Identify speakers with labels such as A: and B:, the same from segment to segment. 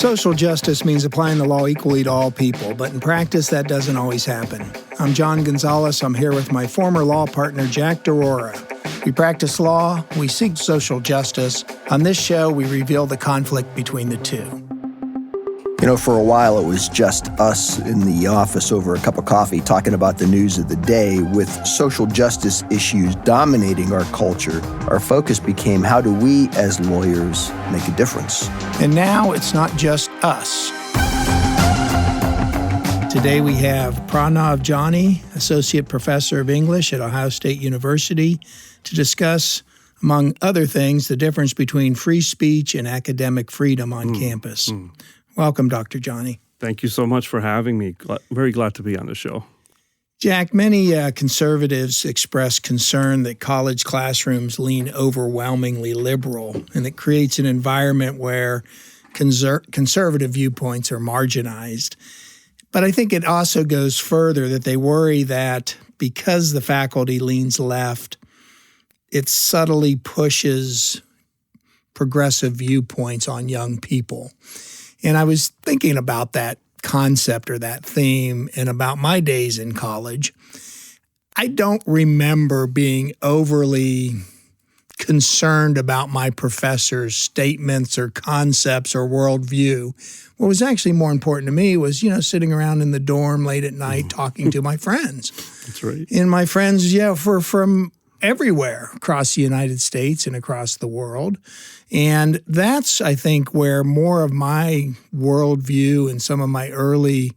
A: Social justice means applying the law equally to all people, but in practice, that doesn't always happen. I'm John Gonzalez. I'm here with my former law partner, Jack DeRora. We practice law, we seek social justice. On this show, we reveal the conflict between the two.
B: You know, for a while, it was just us in the office over a cup of coffee talking about the news of the day. With social justice issues dominating our culture, our focus became how do we, as lawyers, make a difference?
A: And now it's not just us. Today we have Pranav Jani, Associate Professor of English at Ohio State University, to discuss, among other things, the difference between free speech and academic freedom on campus. Welcome, Dr. Jani.
C: Thank you so much for having me. Very glad to be on the show.
A: Jack, many conservatives express concern that college classrooms lean overwhelmingly liberal, and it creates an environment where conservative viewpoints are marginalized. But I think it also goes further, that they worry that because the faculty leans left, it subtly pushes progressive viewpoints on young people. And I was thinking about that concept or that theme and about my days in college. I don't remember being overly concerned about my professors' statements or concepts or worldview. What was actually more important to me was, sitting around in the dorm late at night talking to my friends.
C: That's right.
A: And my friends, were from everywhere across the United States and across the world. And that's, I think, where more of my worldview and some of my early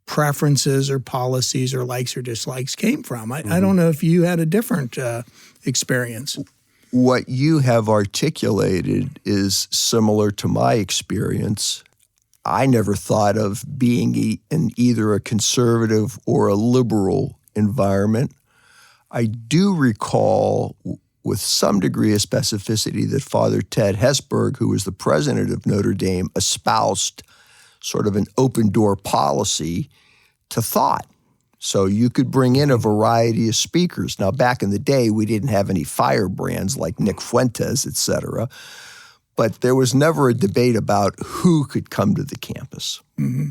A: preferences or policies or likes or dislikes came from. I don't know if you had a different experience.
B: What you have articulated is similar to my experience. I never thought of being in either a conservative or a liberal environment. I do recall with some degree of specificity that Father Ted Hesburgh, who was the president of Notre Dame, espoused sort of an open-door policy to thought. So you could bring in a variety of speakers. Now, back in the day, we didn't have any firebrands like Nick Fuentes, et cetera, but there was never a debate about who could come to the campus.
A: Mm-hmm.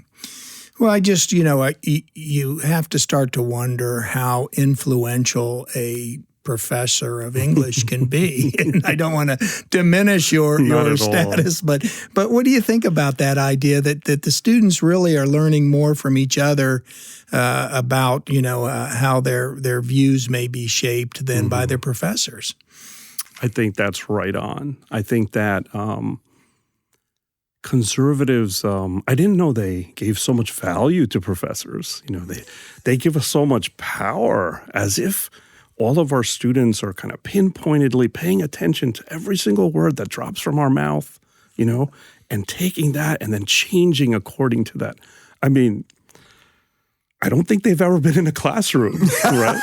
A: Well, I just, you have to start to wonder how influential a professor of English can be. And I don't want to diminish your status, but what do you think about that idea that the students really are learning more from each other about, how their views may be shaped than by their professors?
C: I think that's right on. I think that conservatives, I didn't know they gave so much value to professors. They give us so much power, as if all of our students are kind of pinpointedly paying attention to every single word that drops from our mouth, and taking that and then changing according to that. I mean, I don't think they've ever been in a classroom, right?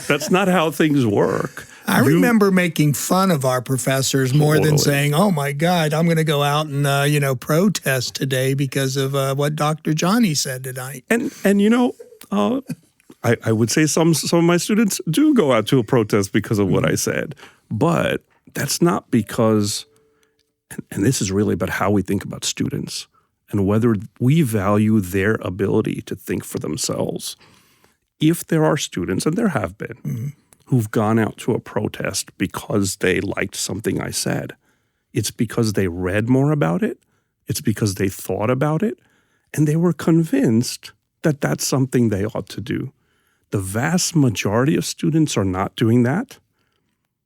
C: That's not how things work.
A: I remember making fun of our professors more than saying, oh, my God, I'm going to go out and, protest today because of what Dr. Jani said tonight.
C: And I would say some of my students do go out to a protest because of what I said. But that's not because, and this is really about how we think about students and whether we value their ability to think for themselves. If there are students, and there have been, who've gone out to a protest because they liked something I said, it's because they read more about it, it's because they thought about it, and they were convinced that that's something they ought to do. The vast majority of students are not doing that.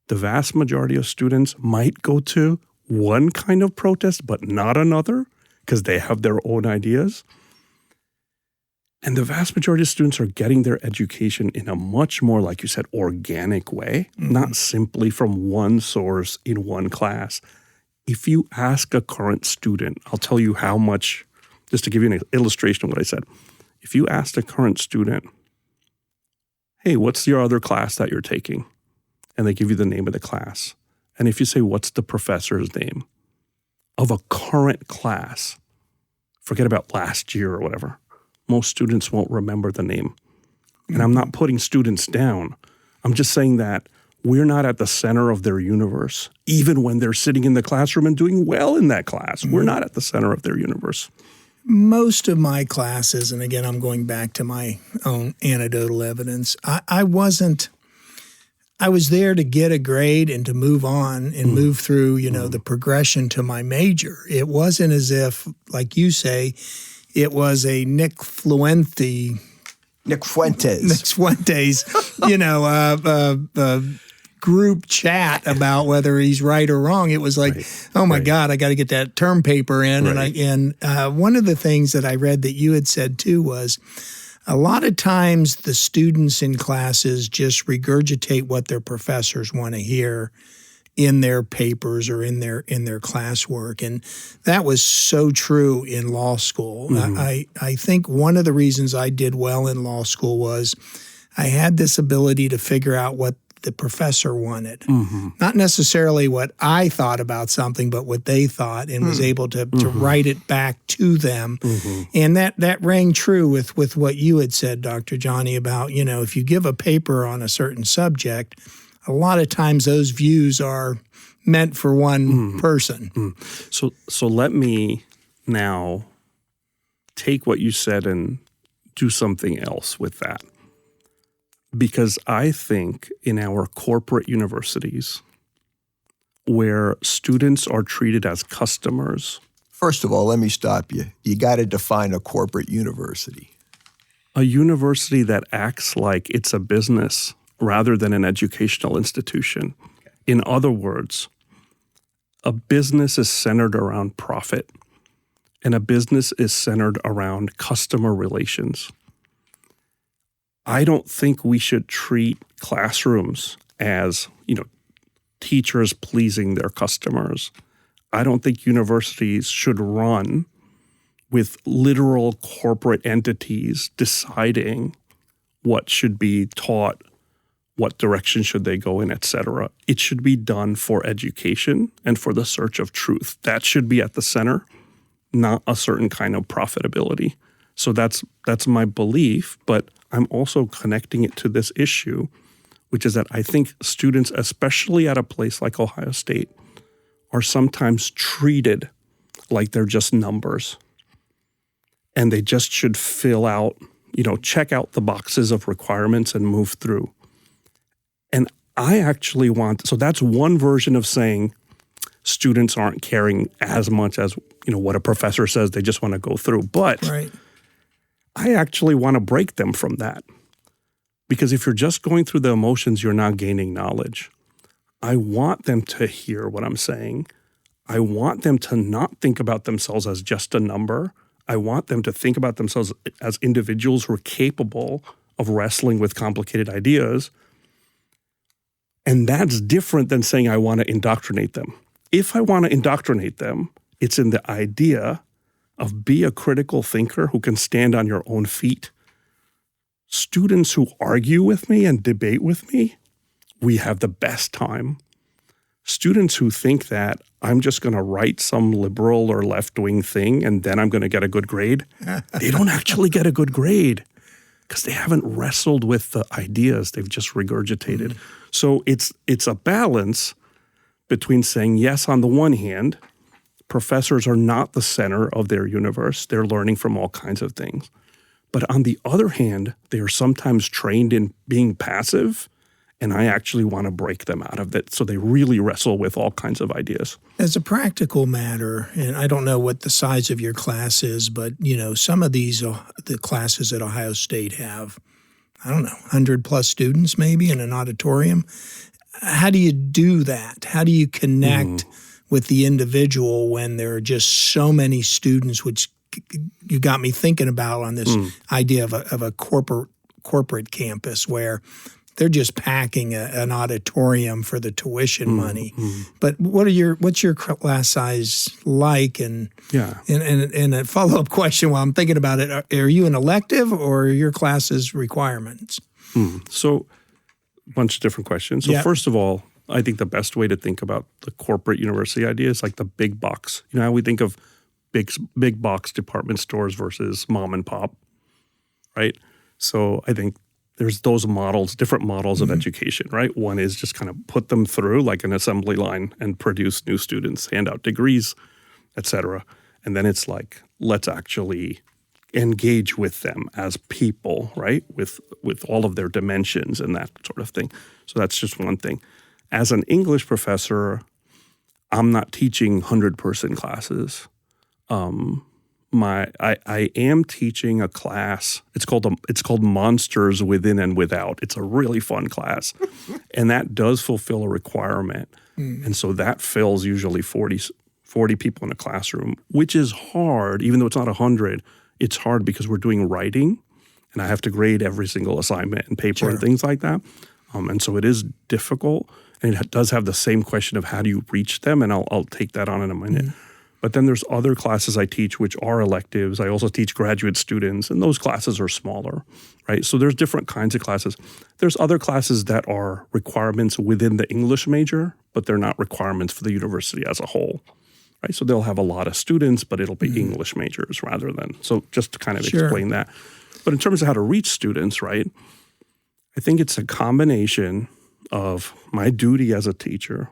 C: The vast majority of students might go to one kind of protest, but not another, because they have their own ideas. And the vast majority of students are getting their education in a much more, like you said, organic way, not simply from one source in one class. If you ask a current student, I'll tell you how much, just to give you an illustration of what I said. If you asked a current student, hey, what's your other class that you're taking? And they give you the name of the class. And if you say, what's the professor's name of a current class, forget about last year or whatever, most students won't remember the name. And I'm not putting students down. I'm just saying that we're not at the center of their universe, even when they're sitting in the classroom and doing well in that class. We're not at the center of their universe.
A: Most of my classes, and again, I'm going back to my own anecdotal evidence, I was there to get a grade and to move on and move through, the progression to my major. It wasn't as if, like you say, it was a Nick Fuentes, group chat about whether he's right or wrong. It was like, oh my God, I got to get that term paper in.
C: Right.
A: And one of the things that I read that you had said too was a lot of times the students in classes just regurgitate what their professors want to hear in their papers or in their classwork. And that was so true in law school. I think one of the reasons I did well in law school was I had this ability to figure out what the professor wanted. Not necessarily what I thought about something, but what they thought, and was able to write it back to them. And that rang true with what you had said, Dr. Jani, about, if you give a paper on a certain subject, a lot of times those views are meant for one person.
C: So let me now take what you said and do something else with that. Because I think in our corporate universities, where students are treated as customers.
B: First of all, let me stop you. You got to define a corporate university.
C: A university that acts like it's a business rather than an educational institution. In other words, a business is centered around profit, and a business is centered around customer relations. I don't think we should treat classrooms as, teachers pleasing their customers. I don't think universities should run with literal corporate entities deciding what should be taught, what direction should they go in, et cetera. It should be done for education and for the search of truth. That should be at the center, not a certain kind of profitability. So that's my belief, but I'm also connecting it to this issue, which is that I think students, especially at a place like Ohio State, are sometimes treated like they're just numbers. And they just should fill out, check out the boxes of requirements and move through. And I actually so that's one version of saying students aren't caring as much as, what a professor says, they just want to go through. But I actually want to break them from that. Because if you're just going through the emotions, you're not gaining knowledge. I want them to hear what I'm saying. I want them to not think about themselves as just a number. I want them to think about themselves as individuals who are capable of wrestling with complicated ideas. And that's different than saying I want to indoctrinate them. If I want to indoctrinate them, it's in the idea of be a critical thinker who can stand on your own feet. Students who argue with me and debate with me, we have the best time. Students who think that I'm just going to write some liberal or left-wing thing and then I'm going to get a good grade, they don't actually get a good grade because they haven't wrestled with the ideas. They've just regurgitated. So it's a balance between saying, yes, on the one hand, professors are not the center of their universe. They're learning from all kinds of things. But on the other hand, they are sometimes trained in being passive, and I actually want to break them out of it so they really wrestle with all kinds of ideas.
A: As a practical matter, and I don't know what the size of your class is, but, some of these, the classes at Ohio State have, 100 plus students maybe in an auditorium. How do you do that? How do you connect with the individual when there are just so many students, which you got me thinking about on this idea of a corporate campus where they're just packing an auditorium for the tuition money. But what's your class size like? And a follow-up question while I'm thinking about it, are you an elective or are your classes requirements?
C: So a bunch of different questions. So first of all, I think the best way to think about the corporate university idea is like the big box. How we think of big box department stores versus mom and pop, right? So I think there's those models, different models of education, right? One is just kind of put them through like an assembly line and produce new students, hand out degrees, et cetera. And then it's like, let's actually engage with them as people, right? With all of their dimensions and that sort of thing. So that's just one thing. As an English professor, I'm not teaching 100-person classes. I am teaching a class. It's called Monsters Within and Without. It's a really fun class, and that does fulfill a requirement. And so that fills usually 40 people in a classroom, which is hard. Even though it's not 100, it's hard because we're doing writing, and I have to grade every single assignment and paper and things like that. And so it is difficult, and it does have the same question of how do you reach them, and I'll take that on in a minute. But then there's other classes I teach which are electives. I also teach graduate students, and those classes are smaller, right? So there's different kinds of classes. There's other classes that are requirements within the English major, but they're not requirements for the university as a whole, right? So they'll have a lot of students, but it'll be English majors rather than. So just to kind of explain that. But in terms of how to reach students, right, I think it's a combination of my duty as a teacher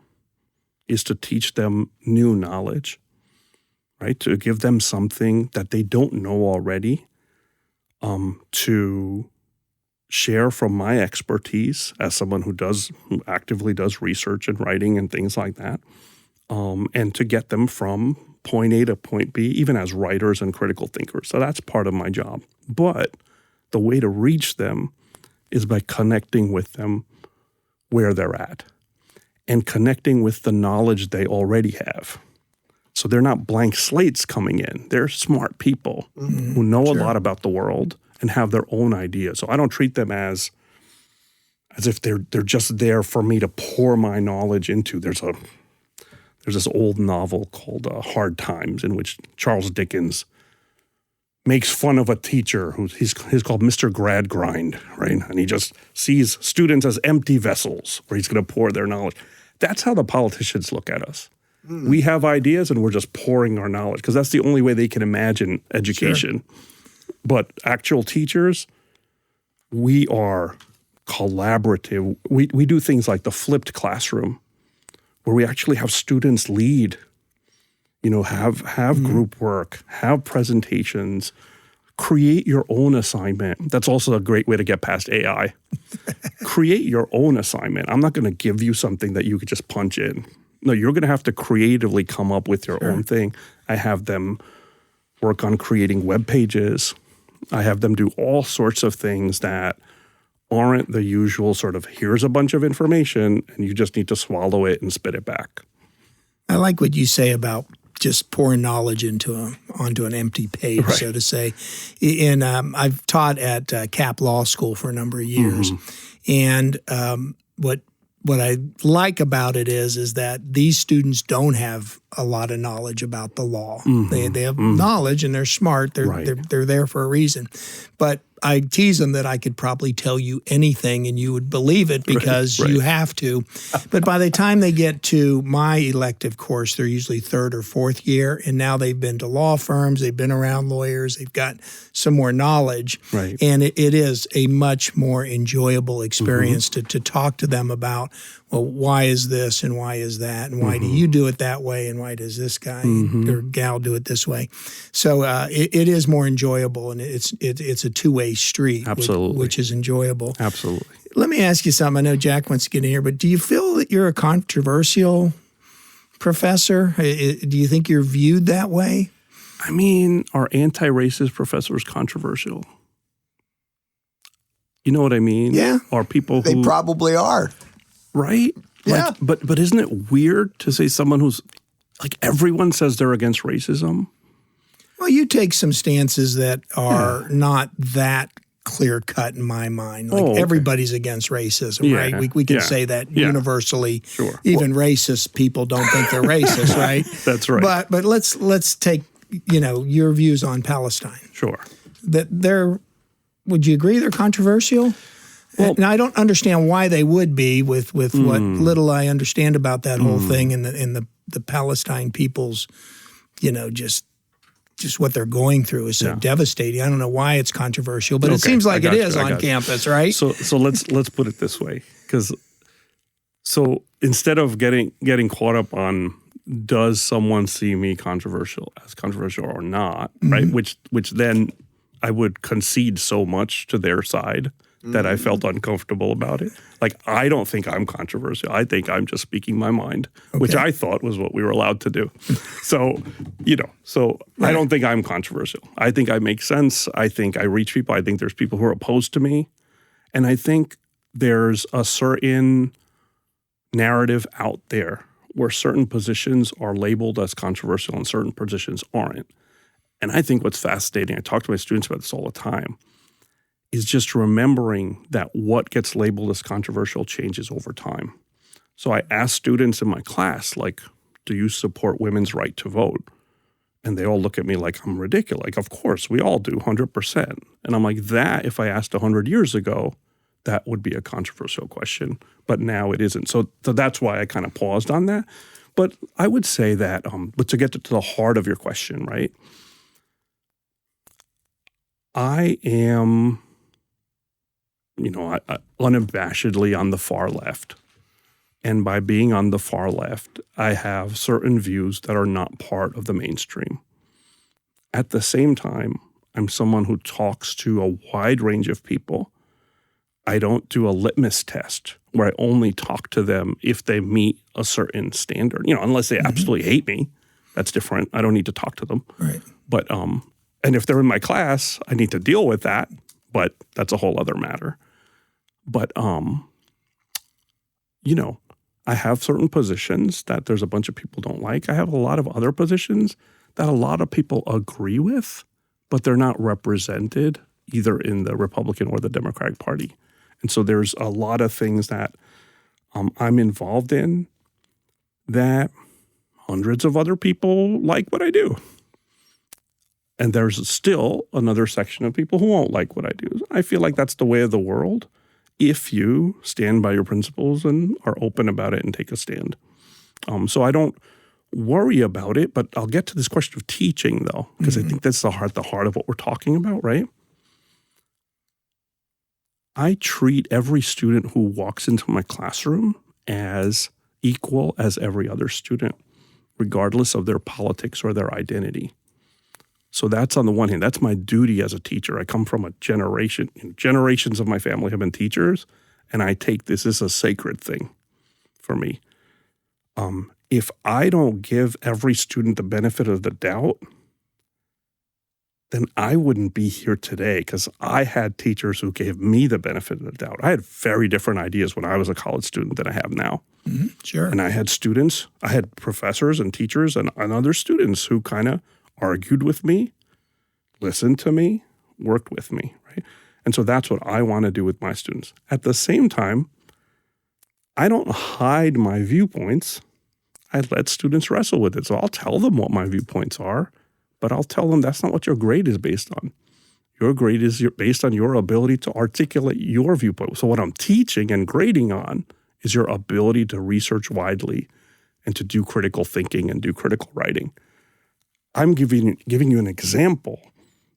C: is to teach them new knowledge, right? To give them something that they don't know already, to share from my expertise as someone who actively does research and writing and things like that, and to get them from point A to point B, even as writers and critical thinkers. So that's part of my job. But the way to reach them is by connecting with them where they're at and connecting with the knowledge they already have. So they're not blank slates coming in. They're smart people who know a lot about the world and have their own ideas. So I don't treat them as if they're just there for me to pour my knowledge into. There's this old novel called Hard Times in which Charles Dickens makes fun of a teacher he's called Mr. Gradgrind, right? And he just sees students as empty vessels where he's going to pour their knowledge. That's how the politicians look at us. We have ideas and we're just pouring our knowledge because that's the only way they can imagine education. But actual teachers, we are collaborative. We do things like the flipped classroom where we actually have students lead, have group work, have presentations, create your own assignment. That's also a great way to get past AI. Create your own assignment. I'm not going to give you something that you could just punch in. No, you're going to have to creatively come up with your own thing. I have them work on creating web pages. I have them do all sorts of things that aren't the usual sort of here's a bunch of information and you just need to swallow it and spit it back.
A: I like what you say about just pouring knowledge onto an empty page, so to say. And I've taught at Cap Law School for a number of years, and what I like about it is that these students don't have a lot of knowledge about the law. They have knowledge and they're smart. They're there for a reason. But I tease them that I could probably tell you anything and you would believe it because you have to. But by the time they get to my elective course, they're usually third or fourth year, and now they've been to law firms, they've been around lawyers, they've got some more knowledge. And it is a much more enjoyable experience to talk to them about, well, why is this and why is that and why do you do it that way and why does this guy or gal do it this way? So it is more enjoyable, and it's a two-way street, which is enjoyable.
C: Absolutely.
A: Let me ask you something. I know Jack wants to get in here, but do you feel that you're a controversial professor? Do you think you're viewed that way?
C: I mean, are anti-racist professors controversial? You know what I mean?
B: Yeah.
C: Are people who...
B: They probably are.
C: Right?
B: Yeah.
C: But isn't it weird to say someone who's... Like everyone says they're against racism?
A: Well, you take some stances that are not that clear-cut in my mind. Like everybody's against racism, right? We can say that universally. Sure. Even racist people don't think they're racist, right?
C: That's right.
A: But let's take, your views on Palestine.
C: Sure.
A: Would you agree they're controversial? Well, and I don't understand why they would be with what little I understand about that whole thing and the Palestine people's, just just what they're going through is so devastating. I don't know why it's controversial, but it seems like it is on campus, right?
C: So let's put it this way, because instead of getting caught up on does someone see me controversial or not, right? Which then I would concede so much to their side that I felt uncomfortable about it. Like, I don't think I'm controversial. I think I'm just speaking my mind, which I thought was what we were allowed to do. So, I don't think I'm controversial. I think I make sense. I think I reach people. I think there's people who are opposed to me. And I think there's a certain narrative out there where certain positions are labeled as controversial and certain positions aren't. And I think what's fascinating, I talk to my students about this all the time, is just remembering that what gets labeled as controversial changes over time. So I ask students in my class, like, do you support women's right to vote? And they all look at me like I'm ridiculous. Like, of course, we all do, 100%. And I'm like, that, if I asked 100 years ago, that would be a controversial question. But now it isn't. So that's why I kind of paused on that. But I would say that, but to get to the heart of your question, right? I am, unabashedly on the far left. And by being on the far left, I have certain views that are not part of the mainstream. At the same time, I'm someone who talks to a wide range of people. I don't do a litmus test where I only talk to them if they meet a certain standard, unless they absolutely hate me. That's different. I don't need to talk to them. Right. But, and if they're in my class, I need to deal with that, but that's a whole other matter. But, I have certain positions that there's a bunch of people don't like. I have a lot of other positions that a lot of people agree with, but they're not represented either in the Republican or the Democratic Party. And so there's a lot of things that I'm involved in that hundreds of other people like what I do. And there's still another section of people who won't like what I do. I feel like that's the way of the world if you stand by your principles and are open about it and take a stand. So I don't worry about it, but I'll get to this question of teaching, though, because I think that's the heart of what we're talking about, right? I treat every student who walks into my classroom as equal as every other student, regardless of their politics or their identity. So that's on the one hand, that's my duty as a teacher. I come from a generation, generations of my family have been teachers, and I take this as a sacred thing for me. If I don't give every student the benefit of the doubt, then I wouldn't be here today, because I had teachers who gave me the benefit of the doubt. I had very different ideas when I was a college student than I have now.
A: Mm-hmm. Sure.
C: And I had professors and teachers and other students who kind of argued with me, listened to me, worked with me, right? And so that's what I want to do with my students. At the same time, I don't hide my viewpoints. I let students wrestle with it. So I'll tell them what my viewpoints are, but I'll tell them that's not what your grade is based on. Your grade is based on your ability to articulate your viewpoint. So what I'm teaching and grading on is your ability to research widely and to do critical thinking and do critical writing. I'm giving you an example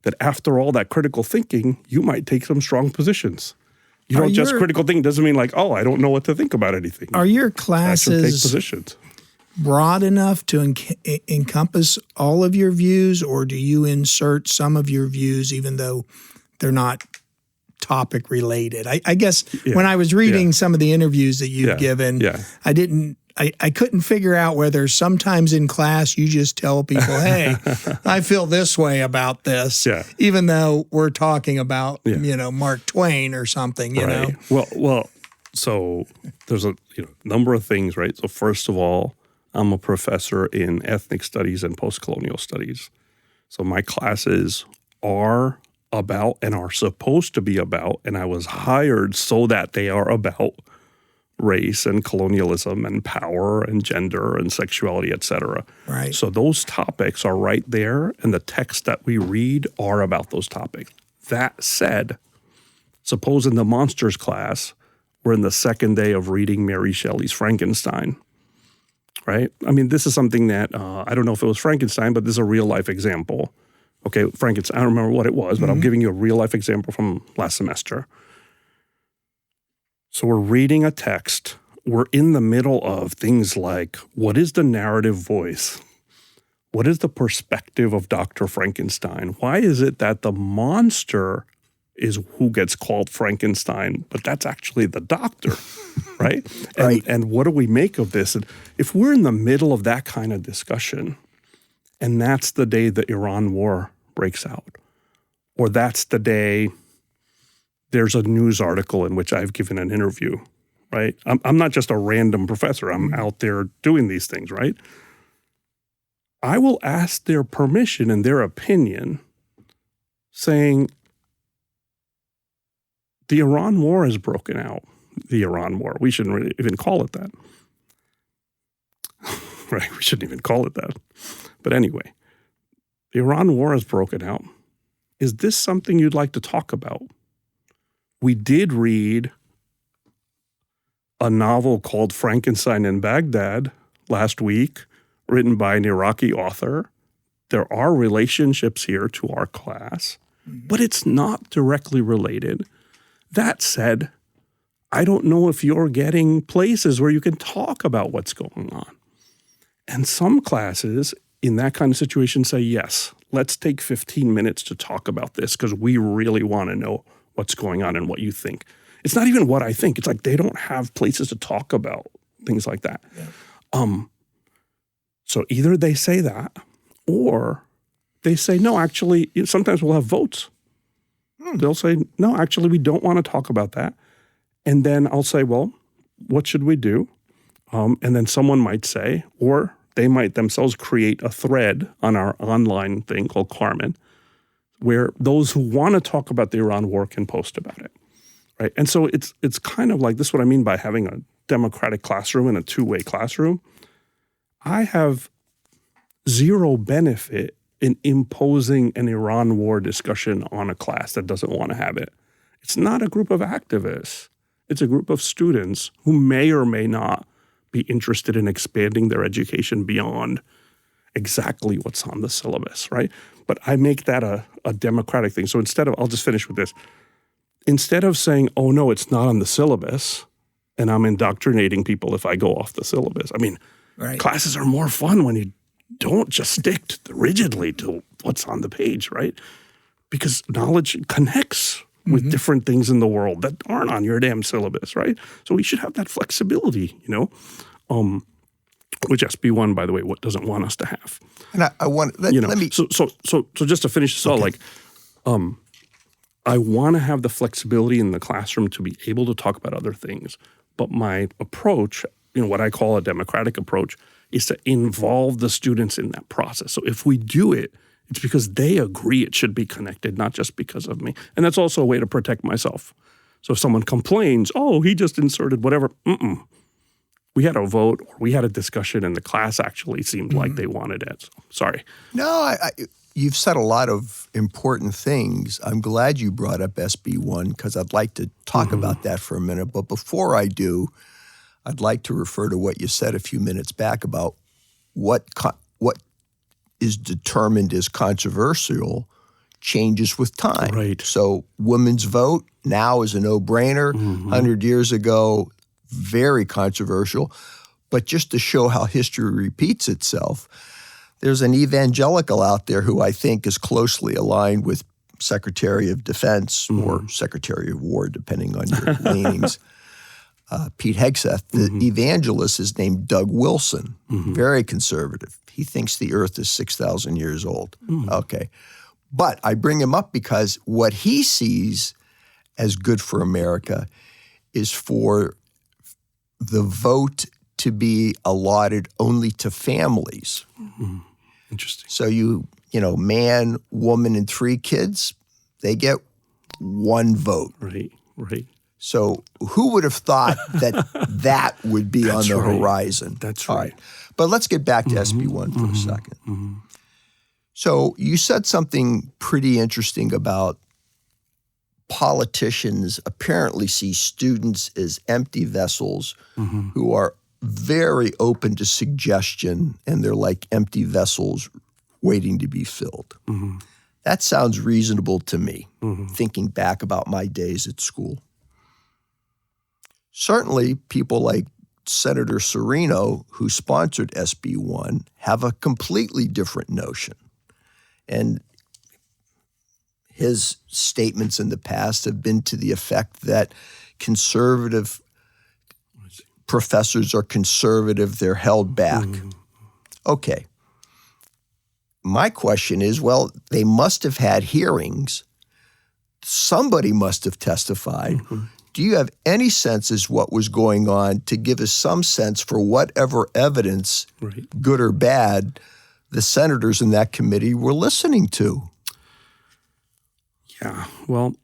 C: that after all that critical thinking, you might take some strong positions. You don't just critical thinking doesn't mean like, oh, I don't know what to think about anything.
A: Are your classes
C: take positions
A: broad enough to encompass all of your views, or do you insert some of your views even though they're not topic related? I guess when I was reading some of the interviews that you've given, I couldn't figure out whether sometimes in class you just tell people, hey, I feel this way about this, even though we're talking about, Mark Twain or something, you know?
C: Well, so there's a number of things, right? So first of all, I'm a professor in ethnic studies and post-colonial studies. So my classes are about and are supposed to be about, and I was hired so that they are about race and colonialism and power and gender and sexuality, et cetera.
A: Right.
C: So those topics are right there, and the texts that we read are about those topics. That said, suppose in the monsters class, we're in the second day of reading Mary Shelley's Frankenstein, right? I mean, this is something that, I don't know if it was Frankenstein, but this is a real life example. Okay, Frankenstein, I don't remember what it was, but I'm giving you a real-life example from last semester. So we're reading a text. We're in the middle of things like, what is the narrative voice? What is the perspective of Dr. Frankenstein? Why is it that the monster is who gets called Frankenstein, but that's actually the doctor, right? And what do we make of this? And if we're in the middle of that kind of discussion, and that's the day the Iran war breaks out, or that's the day there's a news article in which I've given an interview, right? I'm not just a random professor. I'm out there doing these things, right? I will ask their permission and their opinion, saying, the Iran war has broken out. The Iran war. We shouldn't really even call it that. Right? We shouldn't even call it that. But anyway, the Iran war has broken out. Is this something you'd like to talk about? We did read a novel called Frankenstein in Baghdad last week, written by an Iraqi author. There are relationships here to our class, but it's not directly related. That said, I don't know if you're getting places where you can talk about what's going on. And some classes in that kind of situation say, yes, let's take 15 minutes to talk about this because we really want to know what's going on and what you think. It's not even what I think. It's like they don't have places to talk about things like that. Yeah. So either they say that or they say, no, actually, sometimes we'll have votes. They'll say, no, actually, we don't want to talk about that. And then I'll say, well, what should we do? And then someone might say, or they might themselves create a thread on our online thing called Carmen, where those who want to talk about the Iran war can post about it, right? And so it's kind of like, this is what I mean by having a democratic classroom and a two-way classroom. I have zero benefit in imposing an Iran war discussion on a class that doesn't want to have it. It's not a group of activists. It's a group of students who may or may not be interested in expanding their education beyond exactly what's on the syllabus, right? But I make that a democratic thing. So instead of, I'll just finish with this. Instead of saying, oh no, it's not on the syllabus, and I'm indoctrinating people if I go off the syllabus. I mean, classes are more fun when you don't just stick rigidly to what's on the page, right? Because knowledge connects with different things in the world that aren't on your damn syllabus, right? So we should have that flexibility, which SB1, by the way, doesn't want us to have.
B: And I want let me.
C: So just to finish this all, I want to have the flexibility in the classroom to be able to talk about other things, but my approach, what I call a democratic approach, is to involve the students in that process. So if we do it, it's because they agree it should be connected, not just because of me. And that's also a way to protect myself. So if someone complains, oh, he just inserted whatever, we had a vote or we had a discussion and the class actually seemed like they wanted it. So, sorry.
B: No, you've said a lot of important things. I'm glad you brought up SB1 because I'd like to talk about that for a minute. But before I do, I'd like to refer to what you said a few minutes back about what is determined as controversial changes with time.
C: Right.
B: So women's vote now is a no-brainer. 100 years ago, very controversial. But just to show how history repeats itself, there's an evangelical out there who I think is closely aligned with Secretary of Defense or Secretary of War, depending on your leanings. Pete Hegseth, the evangelist, is named Doug Wilson, very conservative. He thinks the earth is 6,000 years old. Okay. But I bring him up because what he sees as good for America is for the vote to be allotted only to families.
C: Interesting.
B: So man, woman, and 3 kids, they get 1 vote.
C: Right.
B: So who would have thought that would be on the horizon?
C: That's
B: right. All right. But let's get back to SB1 for a second. So you said something pretty interesting about politicians apparently see students as empty vessels who are very open to suggestion, and they're like empty vessels waiting to be filled. That sounds reasonable to me, thinking back about my days at school. Certainly, people like Senator Cirino, who sponsored SB1, have a completely different notion. And his statements in the past have been to the effect that conservative professors are conservative, they're held back. Okay. My question is, well, they must have had hearings. Somebody must have testified. Do you have any sense as what was going on to give us some sense for whatever evidence, good or bad, the senators in that committee were listening to?
C: Yeah, well,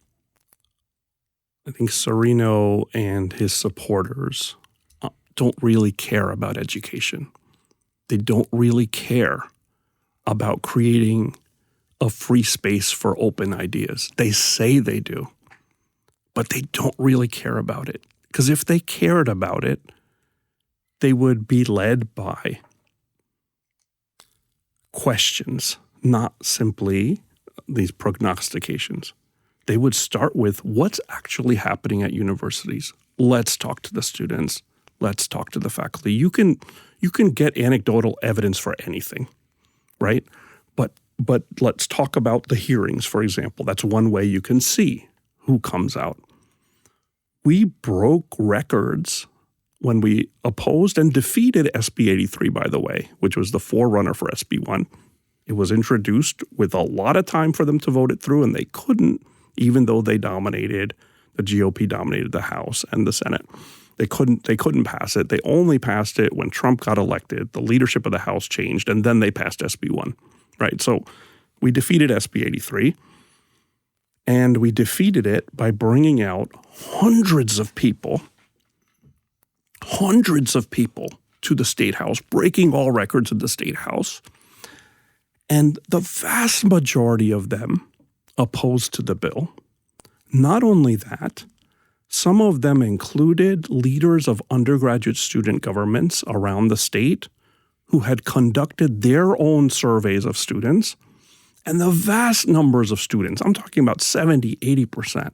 C: I think Cirino and his supporters don't really care about education. They don't really care about creating a free space for open ideas. They say they do, but they don't really care about it. Because if they cared about it, they would be led by questions, not simply these prognostications. They would start with what's actually happening at universities. Let's talk to the students. Let's talk to the faculty. You can get anecdotal evidence for anything, right? But let's talk about the hearings, for example. That's one way you can see who comes out. We broke records when we opposed and defeated SB 83, by the way, which was the forerunner for SB1. It was introduced with a lot of time for them to vote it through, and they couldn't, even though the GOP dominated the House and the Senate. They couldn't pass it. They only passed it when Trump got elected. The leadership of the House changed, and then they passed SB1, right? So we defeated SB 83, and we defeated it by bringing out hundreds of people to the State House, breaking all records in the State House. And the vast majority of them opposed to the bill. Not only that, some of them included leaders of undergraduate student governments around the state who had conducted their own surveys of students. And the vast numbers of students, I'm talking about 70, 80%,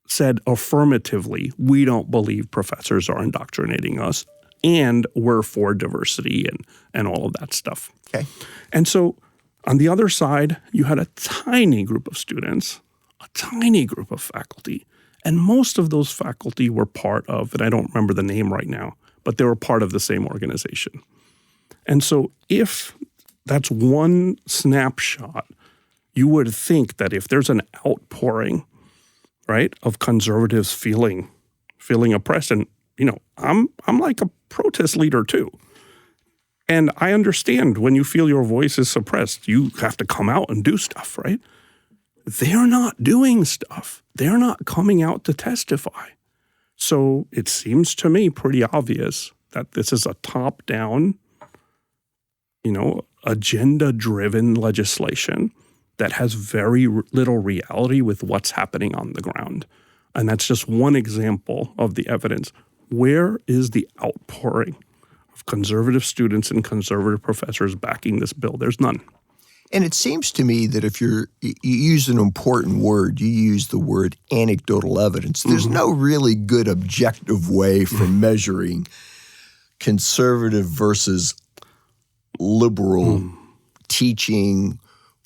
C: said affirmatively, we don't believe professors are indoctrinating us, and we're for diversity and all of that stuff.
B: Okay.
C: And so on the other side, you had a tiny group of students, a tiny group of faculty, and most of those faculty were part of, and I don't remember the name right now, but they were part of the same organization. And so if that's one snapshot, you would think that if there's an outpouring, right, of conservatives feeling oppressed, and I'm like a protest leader too. And I understand when you feel your voice is suppressed, you have to come out and do stuff, right? They're not doing stuff. They're not coming out to testify. So it seems to me pretty obvious that this is a top-down, agenda-driven legislation that has very little reality with what's happening on the ground. And that's just one example of the evidence. Where is the outpouring of conservative students and conservative professors backing this bill? There's none.
B: And it seems to me that if you use an important word, you use the word anecdotal evidence. There's no really good objective way for measuring conservative versus liberal teaching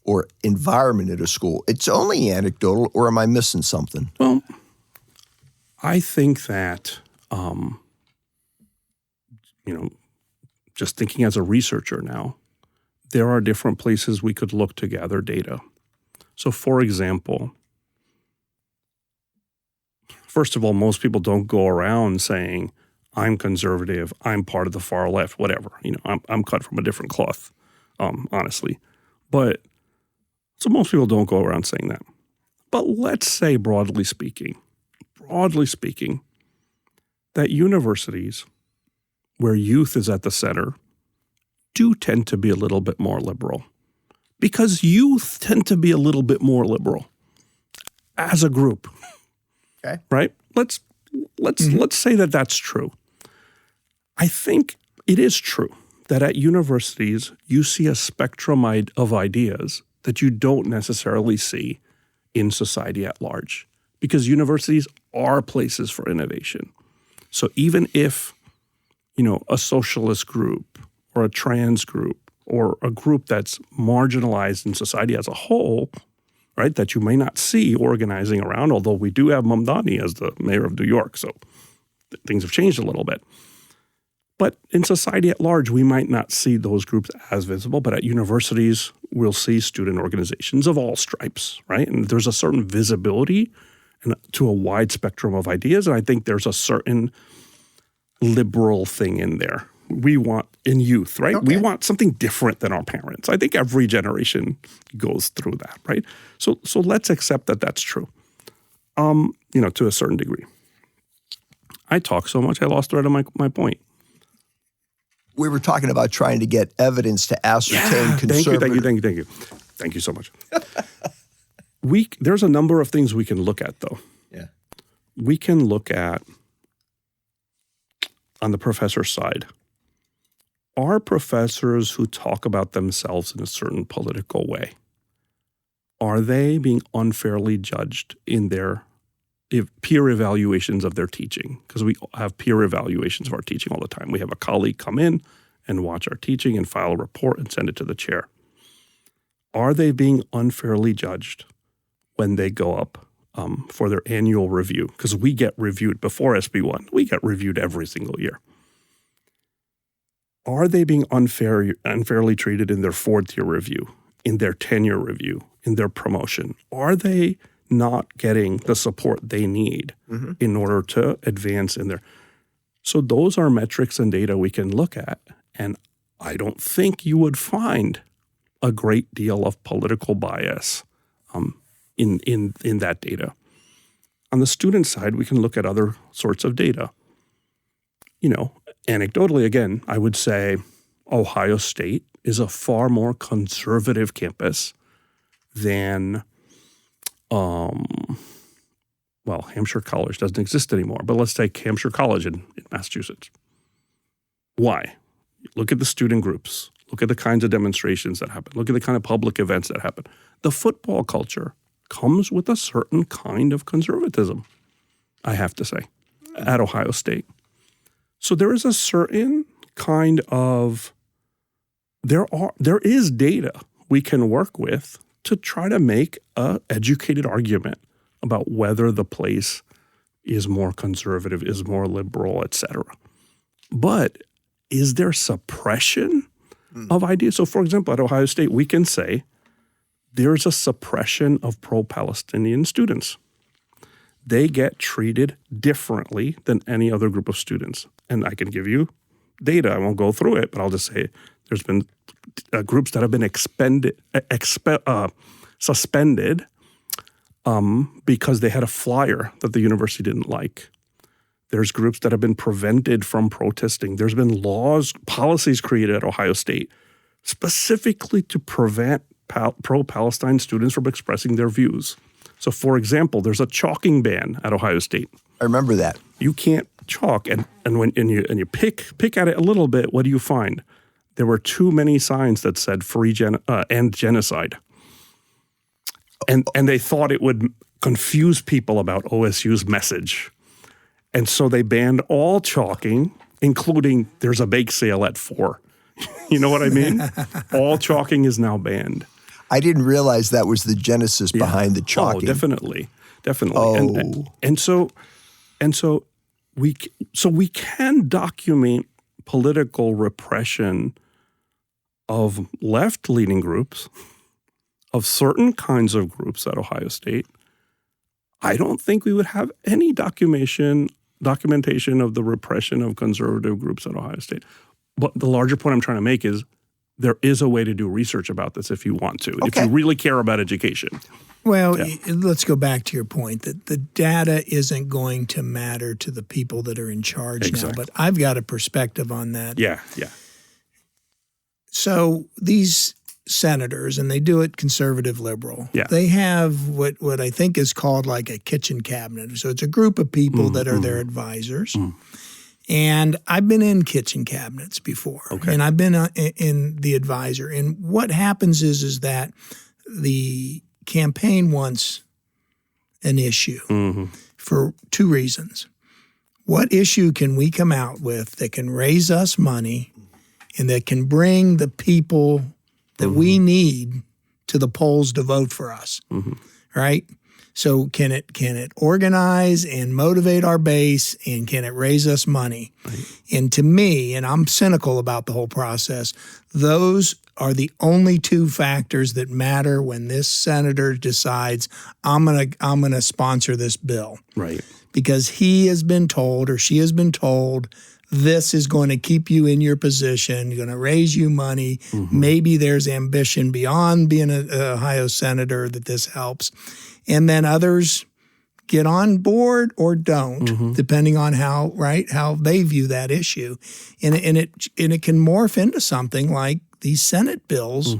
B: or environment at a school. It's only anecdotal, or am I missing something?
C: Well, I think that, just thinking as a researcher now, there are different places we could look to gather data. So, for example, first of all, most people don't go around saying, I'm conservative, I'm part of the far left, whatever. I'm cut from a different cloth, honestly. But so most people don't go around saying that. But let's say, broadly speaking, that universities where youth is at the center do tend to be a little bit more liberal, because youth tend to be a little bit more liberal as a group.
B: Okay.
C: Right? Let's say that that's true. I think it is true that at universities you see a spectrum of ideas that you don't necessarily see in society at large, because universities are places for innovation. So even if, a socialist group or a trans group or a group that's marginalized in society as a whole, right, that you may not see organizing around, although we do have Mamdani as the mayor of New York, so things have changed a little bit. But in society at large, we might not see those groups as visible, but at universities, we'll see student organizations of all stripes, right? And there's a certain visibility to a wide spectrum of ideas, and I think there's a certain liberal thing in there. We want, in youth, right? Okay. We want something different than our parents. I think every generation goes through that, right? So let's accept that that's true, to a certain degree. I talk so much, I lost thread of my point.
B: We were talking about trying to get evidence to ascertain conservative.
C: Thank you. Thank you so much. There's a number of things we can look at, though.
B: Yeah.
C: We can look at, on the professor side, are professors who talk about themselves in a certain political way, are they being unfairly judged in their peer evaluations of their teaching? Because we have peer evaluations of our teaching all the time. We have a colleague come in and watch our teaching and file a report and send it to the chair. Are they being unfairly judged when they go up for their annual review? Because we get reviewed before SB1. We get reviewed every single year. Are they being unfairly treated in their fourth-year review, in their tenure review, in their promotion? Are they not getting the support they need in order to advance in there? So those are metrics and data we can look at. And I don't think you would find a great deal of political bias in that data. On the student side, we can look at other sorts of data. Anecdotally, again, I would say Ohio State is a far more conservative campus than Hampshire College doesn't exist anymore, but let's take Hampshire College in Massachusetts. Why? Look at the student groups. Look at the kinds of demonstrations that happen. Look at the kind of public events that happen. The football culture comes with a certain kind of conservatism, I have to say, at Ohio State. So there is a certain kind of, there is data we can work with to try to make an educated argument about whether the place is more conservative, is more liberal, et cetera. But is there suppression of ideas? So, for example, at Ohio State, we can say there's a suppression of pro-Palestinian students. They get treated differently than any other group of students. And I can give you data. I won't go through it, but I'll just say there's been groups that have been suspended because they had a flyer that the university didn't like. There's groups that have been prevented from protesting. There's been laws, policies created at Ohio State specifically to prevent pro-Palestine students from expressing their views. So, for example, there's a chalking ban at Ohio State.
B: I remember that.
C: You can't chalk, and when you pick at it a little bit, what do you find? There were too many signs that said end genocide. And they thought it would confuse people about OSU's message. And so they banned all chalking, including there's a bake sale at 4. You know what I mean? All chalking is now banned.
B: I didn't realize that was the genesis behind the chalking.
C: Oh, definitely.
B: Oh.
C: And so we can document political repression of left-leaning groups, of certain kinds of groups at Ohio State. I don't think we would have any documentation of the repression of conservative groups at Ohio State. But the larger point I'm trying to make is there is a way to do research about this if you want to, if you really care about education.
A: Well, let's go back to your point that the data isn't going to matter to the people that are in charge now. But I've got a perspective on that.
C: Yeah.
A: So these senators, and they do it conservative liberal, they have what I think is called like a kitchen cabinet. So it's a group of people that are their advisors. And I've been in kitchen cabinets before, and I've been in the advisor. And what happens is that the campaign wants an issue for two reasons. What issue can we come out with that can raise us money and that can bring the people that we need to the polls to vote for us, right? So can it organize and motivate our base, and can it raise us money? Right. And to me, and I'm cynical about the whole process, those are the only two factors that matter when this senator decides I'm gonna sponsor this bill.
C: Right.
A: Because he has been told or she has been told this is going to keep you in your position, going to raise you money. Maybe there's ambition beyond being an Ohio senator that this helps. And then others get on board or don't, depending on how they view that issue. And it can morph into something like these Senate bills.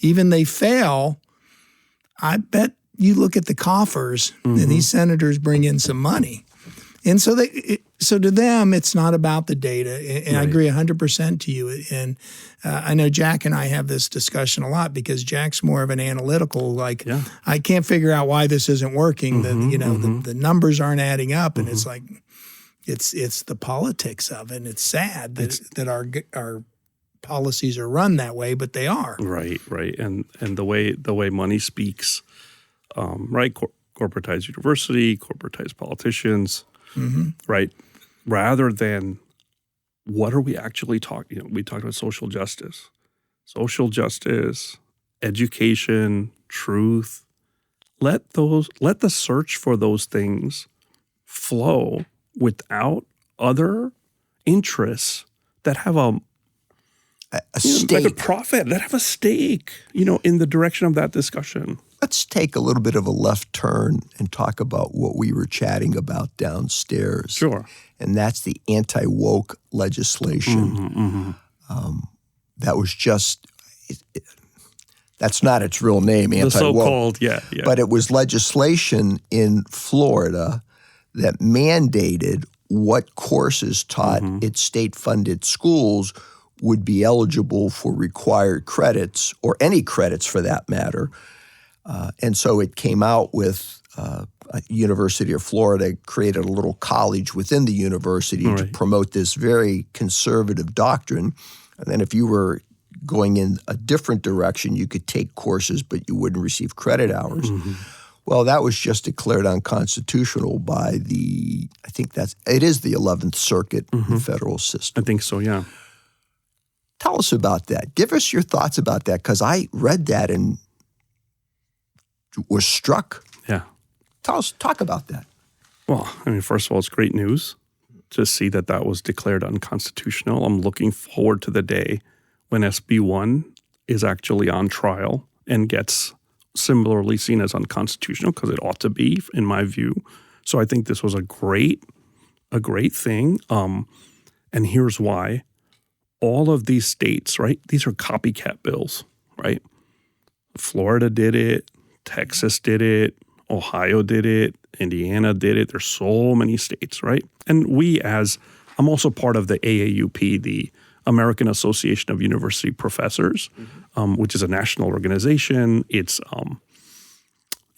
A: Even they fail, I bet you look at the coffers and these senators bring in some money. And so so to them, it's not about the data. And I agree 100% to you. And I know Jack and I have this discussion a lot because Jack's more of an analytical, I can't figure out why this isn't working. The numbers aren't adding up. And it's like, it's the politics of it. And it's sad that our policies are run that way, but they are. Right.
C: And the way money speaks, corporatized university, corporatized politicians, right? Rather than what are we actually talking? We talked about social justice, education, truth. Let the search for those things flow without other interests that have a stake, like a profit, that have a stake, in the direction of that discussion.
B: Let's take a little bit of a left turn and talk about what we were chatting about downstairs.
C: Sure.
B: And that's the anti-woke legislation. That was just, that's not its real name, anti-woke.
C: The so-called, yeah.
B: But it was legislation in Florida that mandated what courses taught at state-funded schools would be eligible for required credits, or any credits for that matter. And so it came out with University of Florida created a little college within the university to promote this very conservative doctrine. And then if you were going in a different direction, you could take courses, but you wouldn't receive credit hours. Well, that was just declared unconstitutional by it is the 11th Circuit in the federal system.
C: I think so, yeah.
B: Tell us about that. Give us your thoughts about that, because I read that and was struck.
C: Yeah.
B: Talk about that.
C: Well, first of all, it's great news to see that was declared unconstitutional. I'm looking forward to the day when SB1 is actually on trial and gets similarly seen as unconstitutional, because it ought to be, in my view. So I think this was a great thing. And here's why. All of these states, right? These are copycat bills, right? Florida did it. Texas did it. Ohio did it. Indiana did it. There's so many states, right? And I'm also part of the AAUP, the American Association of University Professors, which is a national organization. It's,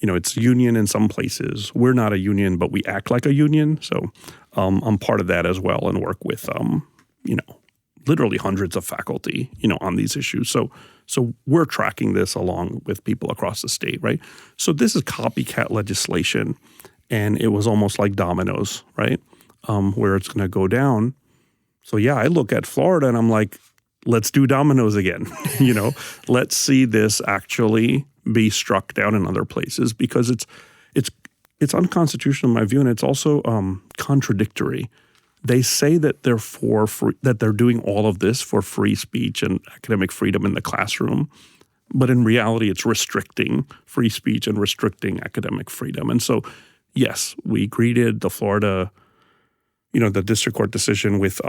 C: it's union in some places. We're not a union, but we act like a union. So I'm part of that as well, and work with, literally hundreds of faculty, on these issues. So we're tracking this along with people across the state, right? So this is copycat legislation, and it was almost like dominoes, right? Where it's going to go down. So yeah, I look at Florida and I'm like, let's do dominoes again. Let's see this actually be struck down in other places, because it's unconstitutional in my view, and it's also contradictory. They say that they're that they're doing all of this for free speech and academic freedom in the classroom, but in reality, it's restricting free speech and restricting academic freedom. And so, yes, we greeted the Florida, the district court decision with,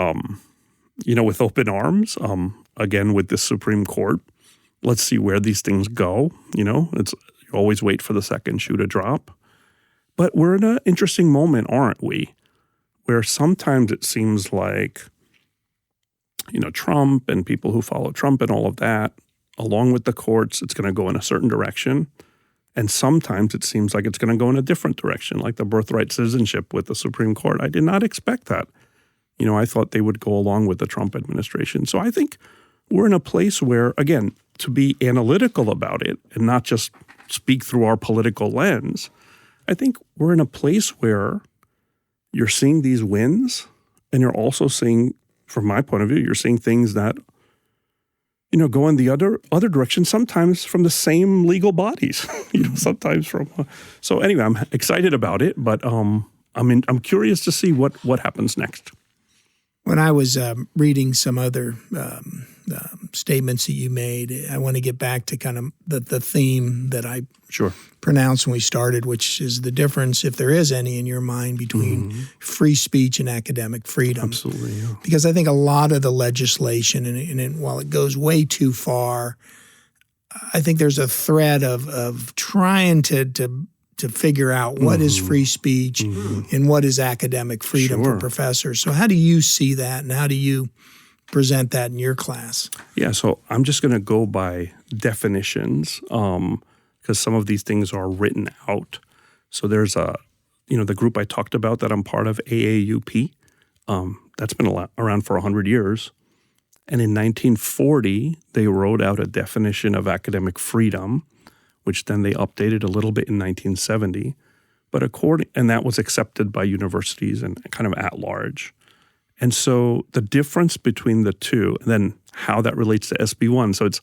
C: with open arms. Again, with the Supreme Court, let's see where these things go. You always wait for the second shoe to drop, but we're in an interesting moment, aren't we? Where sometimes it seems like, Trump and people who follow Trump and all of that along with the courts, it's going to go in a certain direction. And sometimes it seems like it's going to go in a different direction, like the birthright citizenship with the Supreme Court. I did not expect that. I thought they would go along with the Trump administration. So I think we're in a place where, again, to be analytical about it and not just speak through our political lens, I think we're in a place where you're seeing these wins and you're also seeing, from my point of view, you're seeing things that, go in the other direction, sometimes from the same legal bodies, sometimes from. So anyway, I'm excited about it, but I'm curious to see what happens next.
A: When I was reading some other statements that you made, I want to get back to kind of the theme that I pronounced when we started, which is the difference, if there is any in your mind, between free speech and academic freedom.
C: Absolutely, yeah.
A: Because I think a lot of the legislation, and while it goes way too far, I think there's a thread of trying to figure out what is free speech and what is academic freedom for professors. So how do you see that, and how do you present that in your class?
C: Yeah, so I'm just going to go by definitions because some of these things are written out. So there's the group I talked about that I'm part of, AAUP. That's been around for 100 years. And in 1940, they wrote out a definition of academic freedom, which then they updated a little bit in 1970. And that was accepted by universities and kind of at large. And so the difference between the two, and then how that relates to SB1. So it's,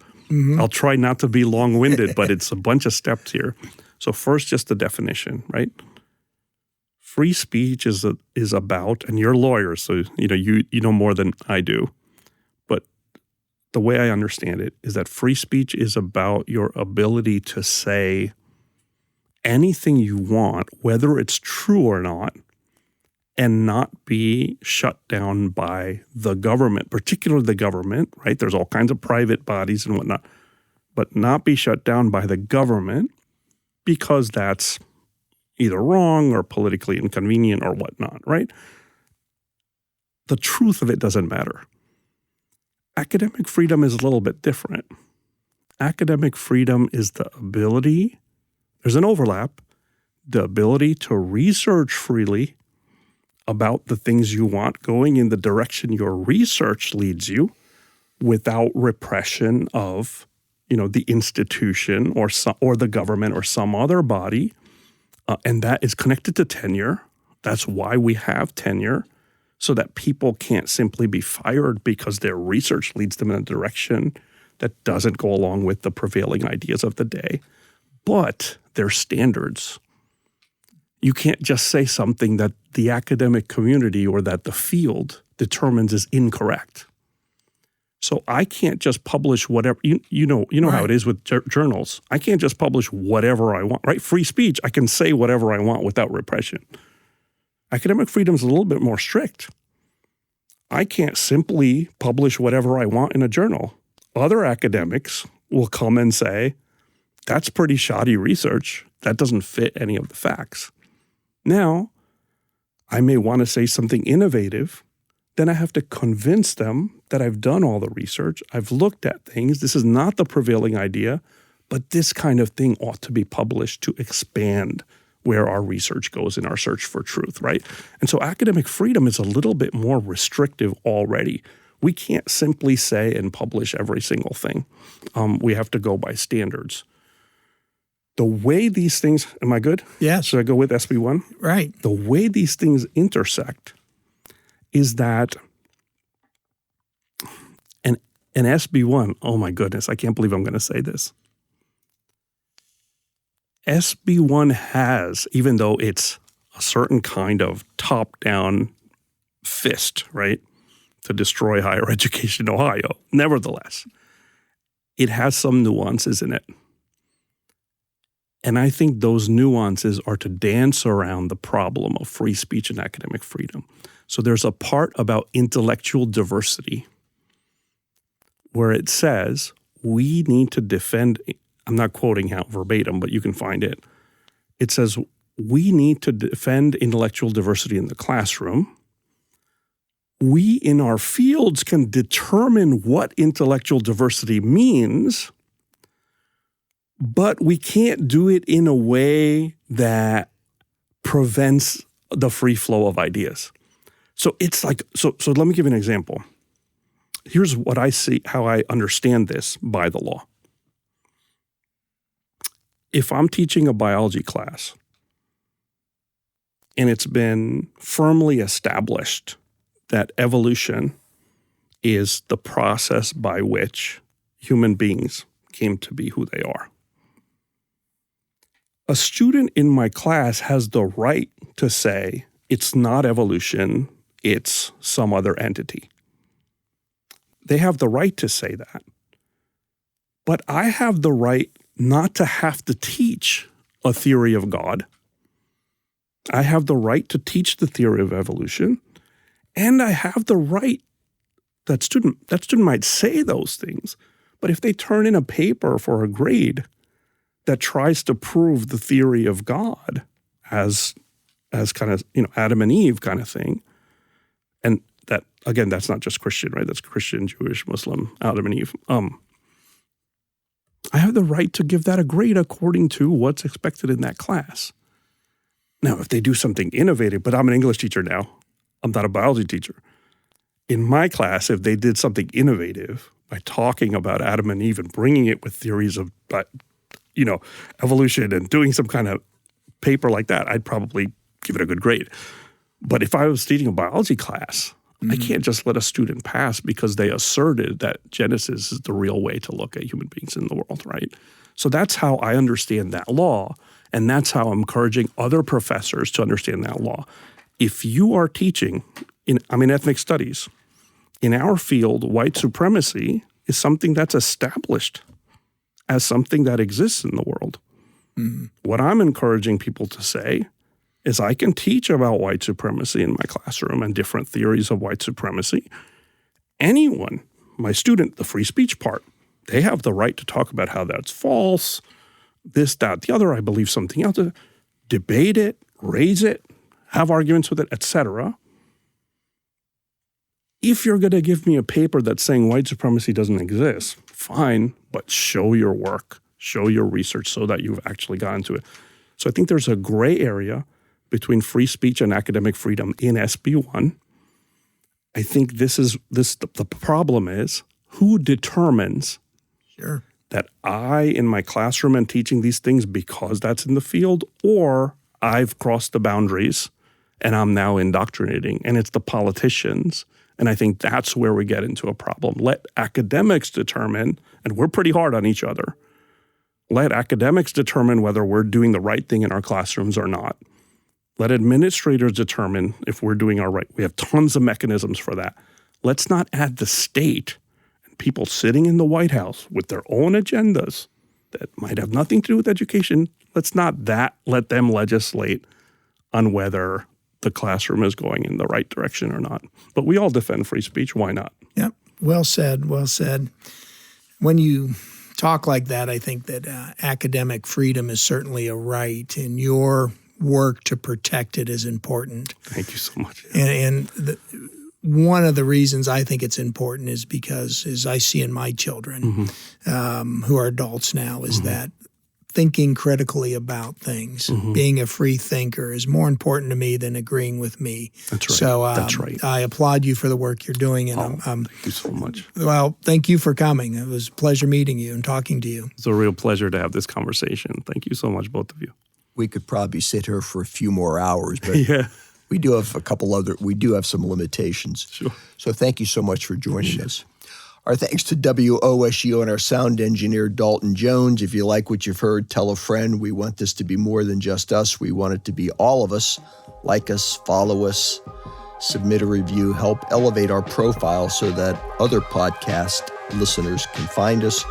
C: I'll try not to be long-winded, but it's a bunch of steps here. So first, just the definition, right? Free speech is about, and you're lawyers, so you know more than I do. But the way I understand it is that free speech is about your ability to say anything you want, whether it's true or not, and not be shut down by the government, particularly the government, right? There's all kinds of private bodies and whatnot, but not be shut down by the government because that's either wrong or politically inconvenient or whatnot, right? The truth of it doesn't matter. Academic freedom is a little bit different. Academic freedom is the ability, there's an overlap, the ability to research freely about the things you want, going in the direction your research leads you without repression of, the institution or the government or some other body. And that is connected to tenure. That's why we have tenure, so that people can't simply be fired because their research leads them in a direction that doesn't go along with the prevailing ideas of the day. But their standards. You can't just say something that the academic community or that the field determines is incorrect. So I can't just publish whatever, you know right. How it is with journals. I can't just publish whatever I want, right? Free speech, I can say whatever I want without repression. Academic freedom is a little bit more strict. I can't simply publish whatever I want in a journal. Other academics will come and say, that's pretty shoddy research. That doesn't fit any of the facts. Now, I may want to say something innovative. Then I have to convince them that I've done all the research. I've looked at things. This is not the prevailing idea, but this kind of thing ought to be published to expand where our research goes in our search for truth, right? And so academic freedom is a little bit more restrictive already. We can't simply say and publish every single thing. We have to go by standards. The way these things, am I good?
A: Yeah.
C: Should I go with SB1?
A: Right.
C: The way these things intersect is that an SB1, oh my goodness, I can't believe I'm going to say this. SB1 has, even though it's a certain kind of top-down fist, right, to destroy higher education in Ohio, nevertheless, it has some nuances in it. And I think those nuances are to dance around the problem of free speech and academic freedom. So there's a part about intellectual diversity where it says we need to defend, I'm not quoting out verbatim, but you can find it. It says we need to defend intellectual diversity in the classroom. We in our fields can determine what intellectual diversity means, But we can't do it in a way that prevents the free flow of ideas. So it's like, so let me give you an example. Here's what I see, how I understand this by the law. If I'm teaching a biology class and it's been firmly established that evolution is the process by which human beings came to be who they are, a student in my class has the right to say, it's not evolution, it's some other entity. They have the right to say that. But I have the right not to have to teach a theory of God. I have the right to teach the theory of evolution. And I have the right, that student might say those things, but if they turn in a paper for a grade that tries to prove the theory of God as kind of, Adam and Eve kind of thing, and that, again, that's not just Christian, right? That's Christian, Jewish, Muslim, Adam and Eve. I have the right to give that a grade according to what's expected in that class. Now, if they do something innovative, but I'm an English teacher now, I'm not a biology teacher. In my class, if they did something innovative by talking about Adam and Eve and bringing it with theories of, evolution and doing some kind of paper like that, I'd probably give it a good grade. But if I was teaching a biology class, I can't just let a student pass because they asserted that Genesis is the real way to look at human beings in the world, right? So that's how I understand that law, and that's how I'm encouraging other professors to understand that law. If you are teaching in ethnic studies, in our field, white supremacy is something that's established as something that exists in the world. Mm-hmm. What I'm encouraging people to say is I can teach about white supremacy in my classroom and different theories of white supremacy. Anyone, my student, the free speech part, they have the right to talk about how that's false, this, that, the other, I believe something else, debate it, raise it, have arguments with it, etc. If you're going to give me a paper that's saying white supremacy doesn't exist, fine, but show your work, show your research so that you've actually gotten to it. So I think there's a gray area between free speech and academic freedom in SB1. I think the problem is who determines that I, in my classroom, am teaching these things because that's in the field, or I've crossed the boundaries and I'm now indoctrinating, and it's the politicians. And I think that's where we get into a problem. Let academics determine, and we're pretty hard on each other, let academics determine whether we're doing the right thing in our classrooms or not. Let administrators determine if we're doing our right. We have tons of mechanisms for that. Let's not add the state and people sitting in the White House with their own agendas that might have nothing to do with education. Let's not let them legislate on whether the classroom is going in the right direction or not. But we all defend free speech. Why not?
A: Yep. Well said. Well said. When you talk like that, I think that academic freedom is certainly a right, and your work to protect it is important.
C: Thank you so much.
A: And one of the reasons I think it's important is because, as I see in my children, who are adults now, is that thinking critically about things, being a free thinker is more important to me than agreeing with me.
C: That's right.
A: So
C: That's right.
A: I applaud you for the work you're doing. And
C: thank you so much.
A: Well, thank you for coming. It was a pleasure meeting you and talking to you.
C: It's a real pleasure to have this conversation. Thank you so much, both of you.
B: We could probably sit here for a few more hours, but
C: Yeah.
B: we do have some limitations.
C: Sure.
B: So thank you so much for joining us. Our thanks to WOSU and our sound engineer, Dalton Jones. If you like what you've heard, tell a friend. We want this to be more than just us. We want it to be all of us. Like us, follow us, submit a review, help elevate our profile so that other podcast listeners can find us.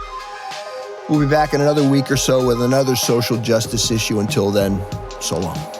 B: We'll be back in another week or so with another social justice issue. Until then, so long.